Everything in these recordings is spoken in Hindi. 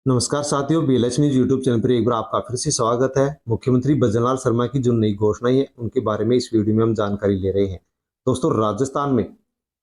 नमस्कार साथियों, बीएलएच न्यूज यूट्यूब चैनल पर एक बार आपका फिर से स्वागत है। मुख्यमंत्री भजनलाल शर्मा की जो नई घोषणाएं हैं उनके बारे में इस वीडियो में हम जानकारी ले रहे हैं। दोस्तों, राजस्थान में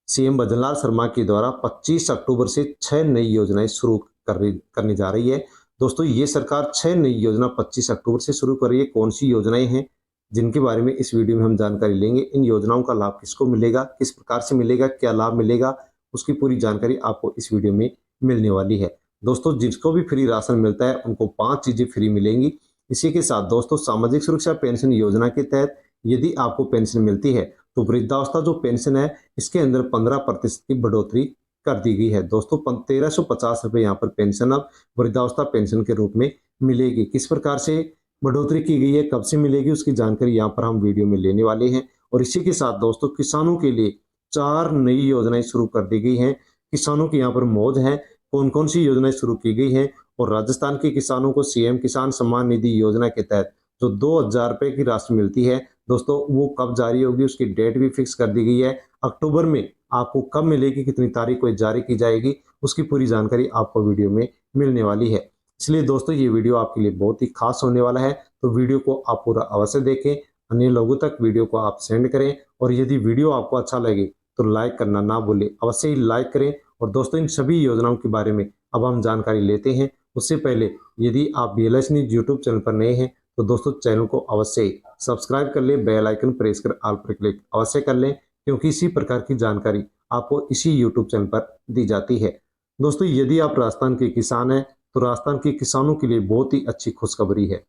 सीएम भजनलाल शर्मा के द्वारा 25 अक्टूबर से 6 नई योजनाएं शुरू करने जा रही है। दोस्तों, ये सरकार 6 नई योजना 25 अक्टूबर से शुरू कर रही है। कौन सी योजनाएं हैं जिनके बारे में इस वीडियो में हम जानकारी लेंगे। इन योजनाओं का लाभ किसको मिलेगा, किस प्रकार से मिलेगा, क्या लाभ मिलेगा, उसकी पूरी जानकारी आपको इस वीडियो में मिलने वाली है। दोस्तों, जिसको भी फ्री राशन मिलता है उनको 5 चीजें फ्री मिलेंगी। इसी के साथ दोस्तों, सामाजिक सुरक्षा पेंशन योजना के तहत यदि आपको पेंशन मिलती है तो वृद्धावस्था जो पेंशन है इसके अंदर 15% की बढ़ोतरी कर दी गई है। दोस्तों, 1350 रुपये यहाँ पर पेंशन अब वृद्धावस्था पेंशन के रूप में मिलेगी। किस प्रकार से बढ़ोतरी की गई है, कब से मिलेगी, उसकी जानकारी यहाँ पर हम वीडियो में लेने वाले हैं। और इसी के साथ दोस्तों, किसानों के लिए 4 नई योजनाएं शुरू कर दी गई हैं। किसानों की यहाँ पर मौज है। कौन कौन सी योजनाएं शुरू की गई हैं और राजस्थान के किसानों को सीएम किसान सम्मान निधि योजना के तहत जो 2000 रुपए की राशि मिलती है दोस्तों, वो कब जारी होगी, उसकी डेट भी फिक्स कर दी गई है। अक्टूबर में आपको कब मिलेगी, कितनी तारीख को जारी की जाएगी, उसकी पूरी जानकारी आपको वीडियो में मिलने वाली है। इसलिए दोस्तों, ये वीडियो आपके लिए बहुत ही खास होने वाला है, तो वीडियो को आप पूरा अवश्य देखें। अन्य लोगों तक वीडियो को आप सेंड करें और यदि वीडियो आपको अच्छा लगे तो लाइक करना ना भूलें। अवश्य ही लाइक करें। और दोस्तों, इन सभी योजनाओं के बारे में अब हम जानकारी लेते हैं। उससे पहले यदि आप बीएलएच न्यूज यूट्यूब चैनल पर नए हैं तो दोस्तों, चैनल को अवश्य सब्सक्राइब कर ले, बेल आइकन प्रेस कर ऑल पर क्लिक अवश्य कर लें, क्योंकि इसी प्रकार की जानकारी आपको इसी यूट्यूब चैनल पर दी जाती है। दोस्तों, यदि आप राजस्थान के किसान हैं तो राजस्थान के किसानों के लिए बहुत ही अच्छी खुशखबरी है।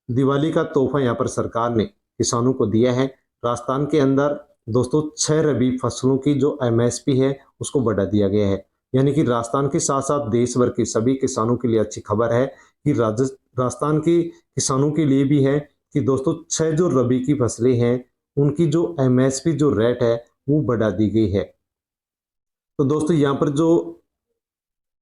दिवाली का तोहफा यहाँ पर सरकार ने किसानों को दिया है। राजस्थान के अंदर दोस्तों 6 रबी फसलों की जो एमएसपी है उसको बढ़ा दिया गया है। यानी कि राजस्थान के साथ साथ देश भर के सभी किसानों के लिए अच्छी खबर है कि राजस्थान के किसानों के लिए भी है कि दोस्तों 6 जो रबी की फसलें हैं उनकी जो एमएसपी जो रेट है वो बढ़ा दी गई है। तो दोस्तों, यहाँ पर जो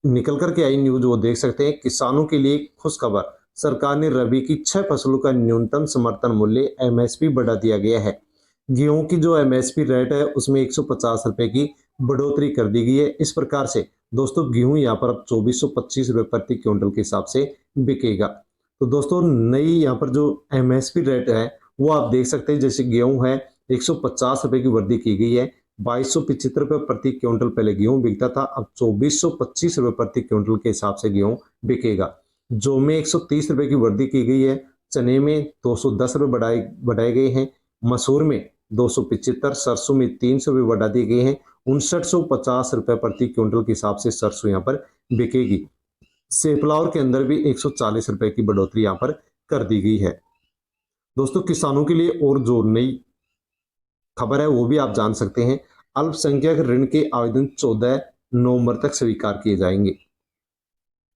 निकल कर के आई न्यूज वो देख सकते हैं। किसानों के लिए खुश खबर, सरकार ने रबी की 6 फसलों का न्यूनतम समर्थन मूल्य एमएसपी बढ़ा दिया गया है। गेहूं की जो एमएसपी रेट है उसमें 150 रुपए की बढ़ोतरी कर दी गई है। इस प्रकार से दोस्तों, गेहूं यहाँ पर अब 2425 रुपए प्रति क्विंटल के हिसाब से बिकेगा। तो दोस्तों, नई यहाँ पर जो एमएसपी रेट है वो आप देख सकते हैं। जैसे गेहूं है 150 रुपए की वृद्धि की गई है। 2275 रुपए प्रति क्विंटल पहले गेहूं बिकता था, अब 2425 रुपए प्रति क्विंटल के हिसाब से गेहूं बिकेगा। जौ में 130 रुपए की वृद्धि की गई है। चने में 210 रुपए बढ़ाए गए हैं। मसूर में 275, सरसों में 300 रुपए बढ़ा दिए गए हैं। 5950 रुपए प्रति क्विंटल के हिसाब से सरसों यहाँ पर बिकेगी। सेफ्लावर के अंदर भी 140 रुपए की बढ़ोतरी यहाँ पर कर दी गई है। दोस्तों, किसानों के लिए और जो नई खबर है वो भी आप जान सकते हैं। अल्पसंख्यक ऋण के आवेदन 14 नवंबर तक स्वीकार किए जाएंगे।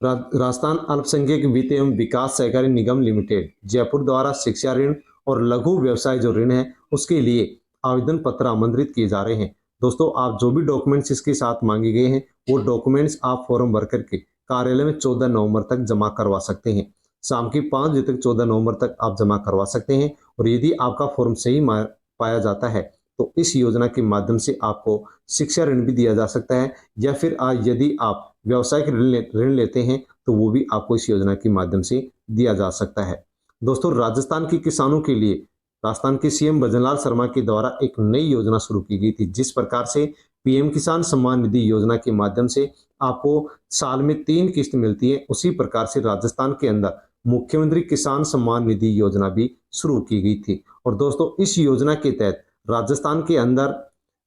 राजस्थान अल्पसंख्यक वित्त एवं विकास सहकारी निगम लिमिटेड जयपुर द्वारा शिक्षा ऋण और लघु व्यवसाय जो ऋण है उसके लिए आवेदन पत्र आमंत्रित किए जा रहे हैं। दोस्तों, आप जो भी डॉक्यूमेंट्स इसके साथ मांगे गए हैं वो डॉक्यूमेंट्स आप फॉर्म भर करके कार्यालय में 14 नवंबर तक जमा करवा सकते हैं। शाम की 5 बजे तक 14 नवंबर तक आप जमा करवा सकते हैं। और यदि आपका फॉर्म सही पाया जाता है तो इस योजना के माध्यम से आपको शिक्षा ऋण भी दिया जा सकता है, या फिर यदि आप व्यवसायिक ऋण लेते हैं तो वो भी आपको इस योजना के माध्यम से दिया जा सकता है। दोस्तों, राजस्थान के किसानों के लिए राजस्थान के सीएम भजनलाल शर्मा के द्वारा एक नई योजना शुरू की गई थी। जिस प्रकार से पीएम किसान सम्मान निधि योजना के माध्यम से आपको साल में 3 किस्त मिलती है, उसी प्रकार से राजस्थान के अंदर मुख्यमंत्री किसान सम्मान निधि योजना भी शुरू की गई थी। और दोस्तों, इस योजना के तहत राजस्थान के अंदर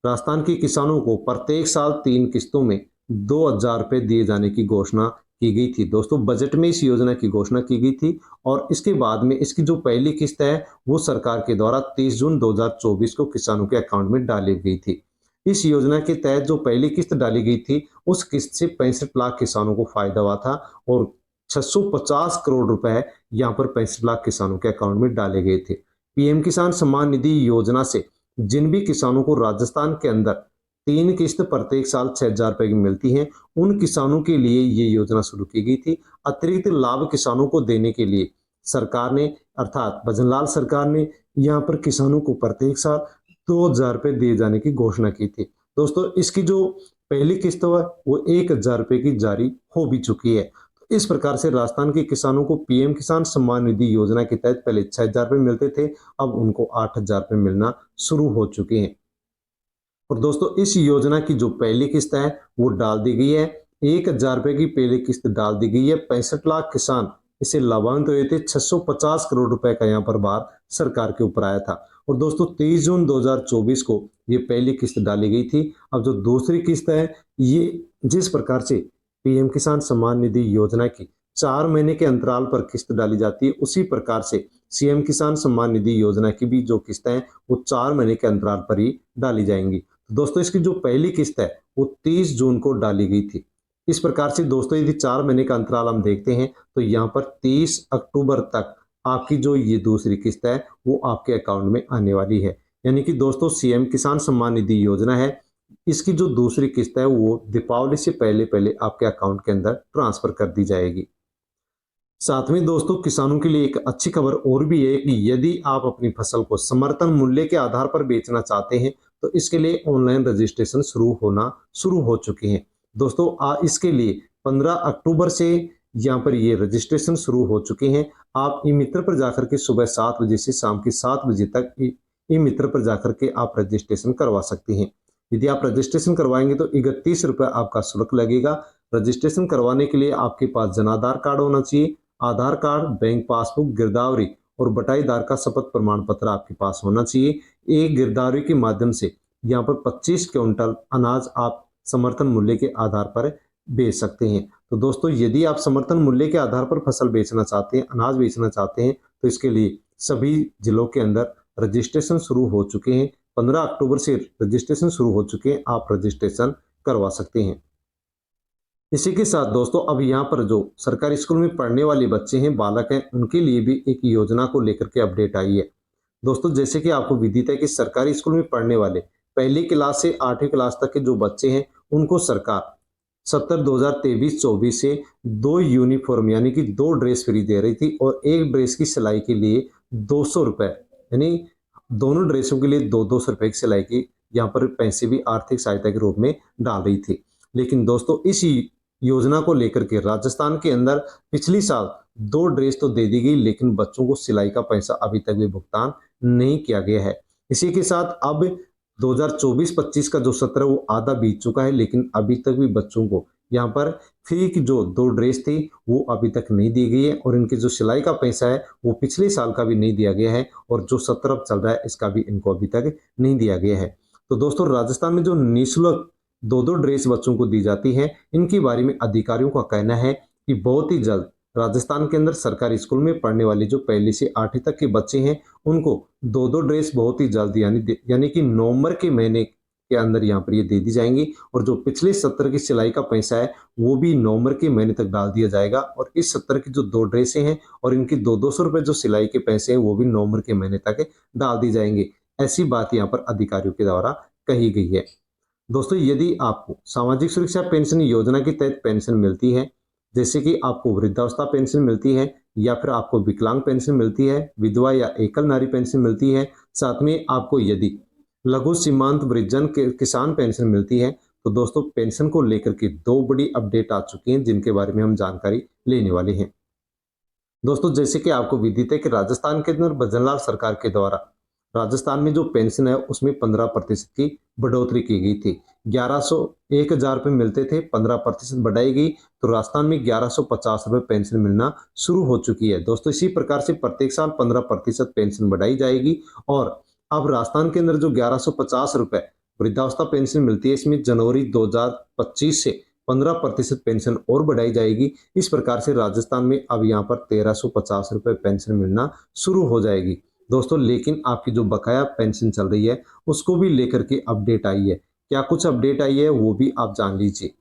राजस्थान के किसानों को प्रत्येक साल 3 किस्तों में 2000 रुपए दिए जाने की घोषणा की गई थी। दोस्तों, बजट में इस योजना की घोषणा की गई थी और इसके बाद में इसकी जो पहली किस्त है वो सरकार के द्वारा 30 जून 2024 को किसानों के अकाउंट में डाली गई थी। इस योजना के तहत जो पहली किस्त डाली गई थी उस किस्त से 65 लाख किसानों को फायदा हुआ था और 650 करोड़ रुपए यहाँ पर 65 लाख किसानों के अकाउंट में डाले गए थे। पीएम किसान सम्मान निधि योजना से जिन भी किसानों को राजस्थान के अंदर 3 किस्त प्रत्येक साल 6000 रुपए की मिलती हैं, उन किसानों के लिए ये योजना शुरू की गई थी। अतिरिक्त लाभ किसानों को देने के लिए सरकार ने अर्थात भजनलाल सरकार ने यहाँ पर किसानों को प्रत्येक साल 2000 रुपए दिए जाने की घोषणा की थी। दोस्तों, इसकी जो पहली किस्त है वो 1000 रुपए की जारी हो भी चुकी है। इस प्रकार से राजस्थान के किसानों को पीएम किसान सम्मान निधि योजना के तहत पहले 6,000 रुपये मिलते थे, अब उनको 8,000 रुपये मिलना शुरू हो चुके हैं। और दोस्तों इस योजना की जो पहली किस्त है वो डाल दी गई है। 1,000 रुपये की पहली किस्त डाल दी गई है। 65 लाख किसान इससे लाभान्वित हुए थे। 650 करोड़ रुपए का यहाँ पर भार सरकार के ऊपर आया था। और दोस्तों 23 जून 2024 को ये पहली किस्त डाली गई थी। अब जो दूसरी किस्त है, ये जिस प्रकार से पीएम किसान सम्मान निधि योजना की 4 महीने के अंतराल पर किस्त डाली जाती है, उसी प्रकार से सीएम किसान सम्मान निधि योजना की भी जो किस्त है वो 4 महीने के अंतराल पर ही डाली जाएंगी। दोस्तों इसकी जो पहली किस्त है वो 30 जून को डाली गई थी। इस प्रकार से दोस्तों यदि 4 महीने का अंतराल हम देखते हैं तो यहाँ पर 30 अक्टूबर तक आपकी जो ये दूसरी किस्त है वो आपके अकाउंट में आने वाली है। यानी कि दोस्तों सीएम किसान सम्मान निधि योजना है, इसकी जो दूसरी किस्त है वो दीपावली से पहले पहले आपके अकाउंट के अंदर ट्रांसफर कर दी जाएगी। साथ में दोस्तों किसानों के लिए एक अच्छी खबर और भी है कि यदि आप अपनी फसल को समर्थन मूल्य के आधार पर बेचना चाहते हैं तो इसके लिए ऑनलाइन रजिस्ट्रेशन शुरू हो चुके हैं। दोस्तों इसके लिए 15 अक्टूबर से यहाँ पर ये रजिस्ट्रेशन शुरू हो चुके हैं। आप ई मित्र पर जाकर के सुबह 7 बजे से शाम के 7 बजे तक ई मित्र पर जाकर के आप रजिस्ट्रेशन करवा सकते हैं। यदि आप रजिस्ट्रेशन करवाएंगे तो 31 रुपये आपका शुल्क लगेगा। रजिस्ट्रेशन करवाने के लिए आपके पास जन आधार कार्ड होना चाहिए, आधार कार्ड, बैंक पासबुक, गिरदावरी और बटाईदार का शपथ प्रमाण पत्र आपके पास होना चाहिए। एक गिरदावरी के माध्यम से यहाँ पर 25 क्विंटल अनाज आप समर्थन मूल्य के आधार पर बेच सकते हैं। तो दोस्तों यदि आप समर्थन मूल्य के आधार पर फसल बेचना चाहते हैं, अनाज बेचना चाहते हैं, तो इसके लिए सभी जिलों के अंदर रजिस्ट्रेशन शुरू हो चुके हैं। 15 अक्टूबर से रजिस्ट्रेशन शुरू हो चुके हैं, आप रजिस्ट्रेशन करवा सकते हैं। इसी के साथ दोस्तों अब यहाँ पर जो सरकारी स्कूल में पढ़ने वाले बच्चे हैं, बालक हैं, उनके लिए भी एक योजना को लेकर के अपडेट आई है। दोस्तों जैसे कि आपको विदित है कि सरकारी स्कूल में पढ़ने वाले पहली क्लास से 8वीं क्लास तक के जो बच्चे हैं उनको सरकार 2023-24 से 2 यूनिफॉर्म यानी कि 2 ड्रेस फ्री दे रही थी और एक ड्रेस की सिलाई के लिए 200 रुपये, यानी दोनों ड्रेसों के लिए 200 रुपये की सिलाई की यहाँ पर पैसे भी आर्थिक सहायता के रूप में डाल रही थी। लेकिन दोस्तों इस योजना को लेकर के राजस्थान के अंदर पिछली साल 2 ड्रेस तो दे दी गई, लेकिन बच्चों को सिलाई का पैसा अभी तक भी भुगतान नहीं किया गया है। इसी के साथ अब 2024-25 का जो सत्र वो आधा बीत चुका है, लेकिन अभी तक भी बच्चों को यहाँ पर फ्री की जो 2 ड्रेस थी वो अभी तक नहीं दी गई है और इनके जो सिलाई का पैसा है वो पिछले साल का भी नहीं दिया गया है और जो सत्र अब चल रहा है इसका भी इनको अभी तक नहीं दिया गया है। तो दोस्तों राजस्थान में जो निःशुल्क 2 ड्रेस बच्चों को दी जाती है, इनके बारे में अधिकारियों का कहना है कि बहुत ही जल्द राजस्थान के अंदर सरकारी स्कूल में पढ़ने वाले जो पहली से 8वीं तक के बच्चे हैं उनको 2 ड्रेस बहुत ही जल्द यानी कि नवंबर के महीने के अंदर यहाँ पर ये दे दी जाएंगी और जो पिछले सत्र की सिलाई का पैसा है वो भी नवंबर के महीने तक डाल दिया जाएगा और इस सत्र की जो 2 ड्रेसें हैं और इनकी 200 रुपये जो सिलाई के पैसे हैं वो भी नवंबर के महीने तक डाल दी जाएंगे। ऐसी बात यहाँ पर अधिकारियों के द्वारा कही गई है। दोस्तों यदि आपको सामाजिक सुरक्षा पेंशन योजना के तहत पेंशन मिलती है, जैसे कि आपको वृद्धावस्था पेंशन मिलती है या फिर आपको विकलांग पेंशन मिलती है, विधवा या एकल नारी पेंशन मिलती है, साथ में आपको यदि लघु सीमांत वृद्धजन किसान पेंशन मिलती है, तो दोस्तों पेंशन को लेकर के 2 बड़ी अपडेट आ चुकी हैं जिनके बारे में हम जानकारी लेने वाले हैं। दोस्तों जैसे कि आपको विदित है कि राजस्थान के अंदर भजनलाल सरकार के द्वारा राजस्थान में जो पेंशन है उसमें 15% की बढ़ोतरी की गई थी। 1,000 रुपये मिलते थे, 15% बढ़ाई गई तो राजस्थान में 1,150 रुपये पेंशन मिलना शुरू हो चुकी है। दोस्तों इसी प्रकार से प्रत्येक साल 15% पेंशन बढ़ाई जाएगी और अब राजस्थान के अंदर जो 1,150 रुपये वृद्धावस्था पेंशन मिलती है इसमें जनवरी 2025 से 15% पेंशन और बढ़ाई जाएगी। इस प्रकार से राजस्थान में अब यहाँ पर 1,350 रुपये पेंशन मिलना शुरू हो जाएगी। दोस्तों लेकिन आपकी जो बकाया पेंशन चल रही है उसको भी लेकर के अपडेट आई है। क्या कुछ अपडेट आई है वो भी आप जान लीजिए।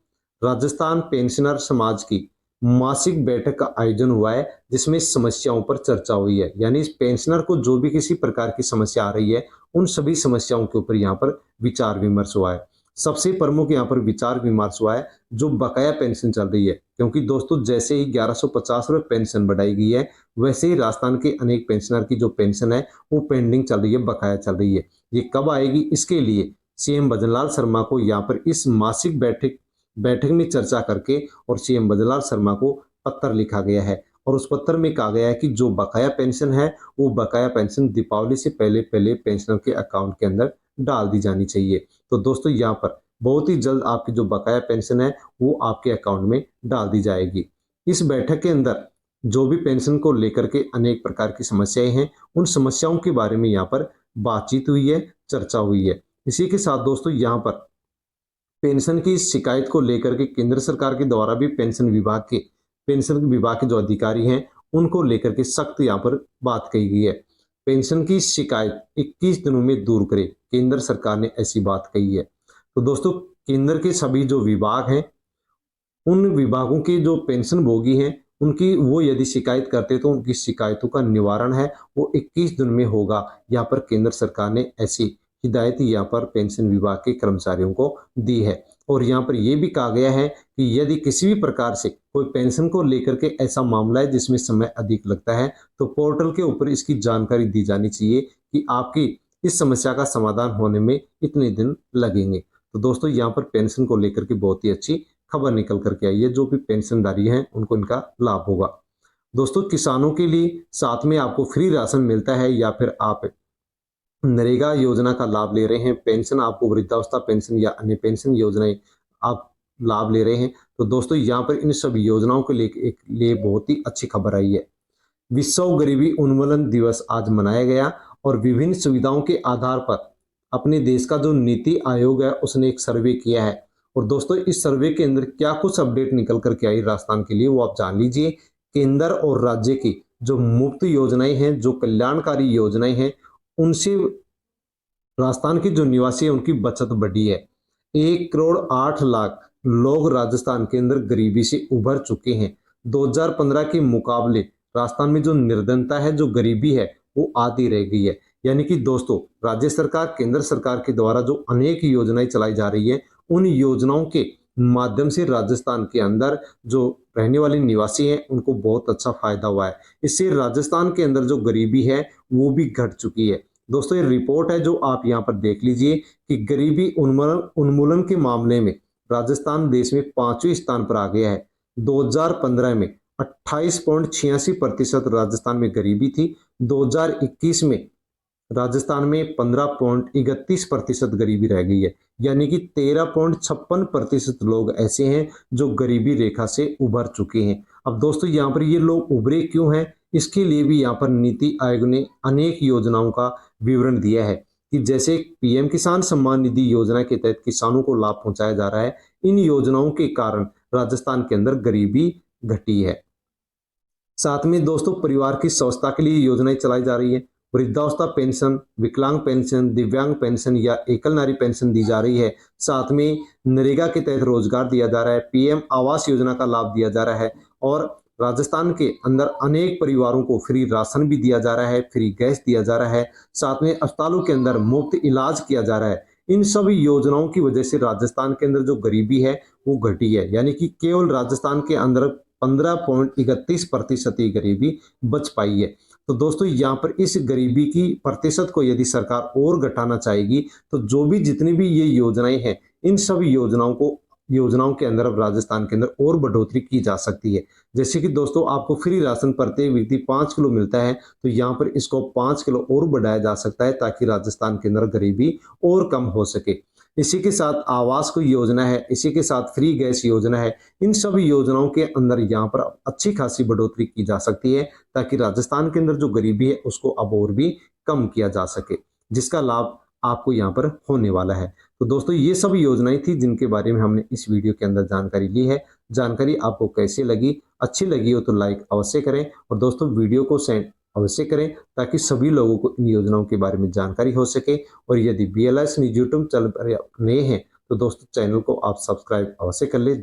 राजस्थान पेंशनर समाज की मासिक बैठक का आयोजन हुआ है जिसमें समस्याओं पर चर्चा हुई है, यानी इस पेंशनर को जो भी किसी प्रकार की समस्या आ रही है उन सभी समस्याओं के ऊपर यहाँ पर विचार विमर्श हुआ है। सबसे प्रमुख यहाँ पर विचार विमर्श हुआ है जो बकाया पेंशन चल रही है, क्योंकि दोस्तों जैसे ही 1,150 रुपये पेंशन बढ़ाई गई है वैसे ही राजस्थान के अनेक पेंशनर की जो पेंशन है वो पेंडिंग चल रही है, बकाया चल रही है। ये कब आएगी इसके लिए सीएम भजनलाल शर्मा को यहाँ पर इस मासिक बैठक में चर्चा करके और सीएम भजनलाल शर्मा को पत्र लिखा गया है और उस पत्र में कहा गया है कि जो बकाया पेंशन है वो बकाया पेंशन दीपावली से पहले पहले पेंशनर के अकाउंट के अंदर डाल दी जानी चाहिए। तो दोस्तों यहाँ पर बहुत ही जल्द आपकी जो बकाया पेंशन है वो आपके अकाउंट में डाल दी जाएगी। इस बैठक के अंदर जो भी पेंशन को लेकर के अनेक प्रकार की समस्याएं हैं उन समस्याओं के बारे में यहाँ पर बातचीत हुई है, चर्चा हुई है। इसी के साथ दोस्तों यहाँ पर पेंशन की शिकायत को लेकर के केंद्र सरकार के द्वारा भी पेंशन विभाग के जो अधिकारी हैं उनको लेकर के सख्त यहाँ पर बात कही गई है। पेंशन की शिकायत 21 दिनों में दूर करे, केंद्र सरकार ने ऐसी बात कही है। तो दोस्तों केंद्र के सभी जो विभाग हैं उन विभागों के जो पेंशन भोगी हैं उनकी वो यदि शिकायत करते तो उनकी शिकायतों का निवारण है वो 21 दिन में होगा। यहाँ पर केंद्र सरकार ने ऐसी हिदायत यहाँ पर पेंशन विभाग के कर्मचारियों को दी है। और यहाँ पर यह भी कहा गया है कि यदि किसी भी प्रकार से कोई पेंशन को लेकर के ऐसा मामला है जिसमें समय अधिक लगता है तो पोर्टल के ऊपर इसकी जानकारी दी जानी चाहिए कि आपकी इस समस्या का समाधान होने में इतने दिन लगेंगे। तो दोस्तों यहाँ पर पेंशन को लेकर के बहुत ही अच्छी खबर निकल करके आई है। जो भी पेंशनधारी हैं उनको इनका लाभ होगा। दोस्तों किसानों के लिए साथ में आपको फ्री राशन मिलता है या फिर आप नरेगा योजना का लाभ ले रहे हैं, पेंशन आपको वृद्धावस्था पेंशन या अन्य पेंशन योजनाएं आप लाभ ले रहे हैं, तो दोस्तों यहाँ पर इन सभी योजनाओं के लिए बहुत ही अच्छी खबर आई है। विश्व गरीबी उन्मूलन दिवस आज मनाया गया और विभिन्न सुविधाओं के आधार पर अपने देश का जो नीति आयोग है उसने एक सर्वे किया है। और दोस्तों इस सर्वे के अंदर क्या कुछ अपडेट निकल करके आई राजस्थान के लिए वो आप जान लीजिए। केंद्र और राज्य की जो मुफ्त योजनाएं हैं, जो कल्याणकारी योजनाएं हैं, उनसे राजस्थान के जो निवासी है उनकी बचत बढ़ी है। 1,08,00,000 लोग राजस्थान के अंदर गरीबी से उभर चुके हैं। 2015 के मुकाबले राजस्थान में जो निर्धनता है, जो गरीबी है, वो आधी रह गई है। यानी कि दोस्तों राज्य सरकार, केंद्र सरकार के द्वारा जो अनेक योजनाएं चलाई जा रही है उन योजनाओं के माध्यम से राजस्थान के अंदर जो रहने वाले निवासी हैं उनको बहुत अच्छा फायदा हुआ है। इससे राजस्थान के अंदर जो गरीबी है वो भी घट चुकी है। दोस्तों ये रिपोर्ट है जो आप यहाँ पर देख लीजिए कि गरीबी उन्मूलन के मामले में राजस्थान देश में 5वें स्थान पर आ गया है। 2015 में 28.86% राजस्थान में गरीबी थी। 2021 में राजस्थान में 15.31% गरीबी रह गई है। यानी कि 13.56% लोग ऐसे हैं जो गरीबी रेखा से उभर चुके हैं। अब दोस्तों यहाँ पर ये लोग उभरे क्यों हैं, इसके लिए भी यहाँ पर नीति आयोग ने अनेक योजनाओं का विवरण दिया है कि जैसे पीएम किसान सम्मान निधि योजना के तहत किसानों को लाभ पहुंचाया जा रहा है। इन योजनाओं के कारण राजस्थान के अंदर गरीबी घटी है। साथ में दोस्तों परिवार की स्वास्थ्य के लिए योजनाएं चलाई जा रही है। वृद्धावस्था पेंशन, विकलांग पेंशन, दिव्यांग पेंशन या एकल नारी पेंशन दी जा रही है। साथ में नरेगा के तहत रोजगार दिया जा रहा है। पीएम आवास योजना का लाभ दिया जा रहा है और राजस्थान के अंदर अनेक परिवारों को फ्री राशन भी दिया जा रहा है, फ्री गैस दिया जा रहा है। साथ में अस्पतालों के अंदर मुफ्त इलाज किया जा रहा है। इन सभी योजनाओं की वजह से राजस्थान के अंदर जो गरीबी है वो घटी है। यानी कि केवल राजस्थान के अंदर 15.31% ही गरीबी बच पाई है। तो दोस्तों यहाँ पर इस गरीबी की प्रतिशत को यदि सरकार और घटाना चाहेगी तो जो भी जितनी भी ये योजनाएं हैं इन सभी योजनाओं के अंदर अब राजस्थान के अंदर और बढ़ोतरी की जा सकती है। जैसे कि दोस्तों आपको फ्री राशन प्रत्येक व्यक्ति 5 किलो मिलता है, तो यहाँ पर इसको 5 किलो और बढ़ाया जा सकता है ताकि राजस्थान के अंदर गरीबी और कम हो सके। इसी के साथ आवास की योजना है, इसी के साथ फ्री गैस योजना है। इन सभी योजनाओं के अंदर यहाँ पर अच्छी खासी बढ़ोतरी की जा सकती है ताकि राजस्थान के अंदर जो गरीबी है उसको अब और भी कम किया जा सके, जिसका लाभ आपको यहाँ पर होने वाला है। तो दोस्तों ये सब योजनाएं थी जिनके बारे में हमने इस वीडियो के अंदर जानकारी ली है। जानकारी आपको कैसी लगी, अच्छी लगी हो तो लाइक अवश्य करें और दोस्तों वीडियो को सेंड अवश्य करें ताकि सभी लोगों को इन योजनाओं के बारे में जानकारी हो सके। और यदि BLS न्यूज़ यूट्यूब चैनल पर नए हैं तो दोस्तों चैनल को आप सब्सक्राइब अवश्य कर ले।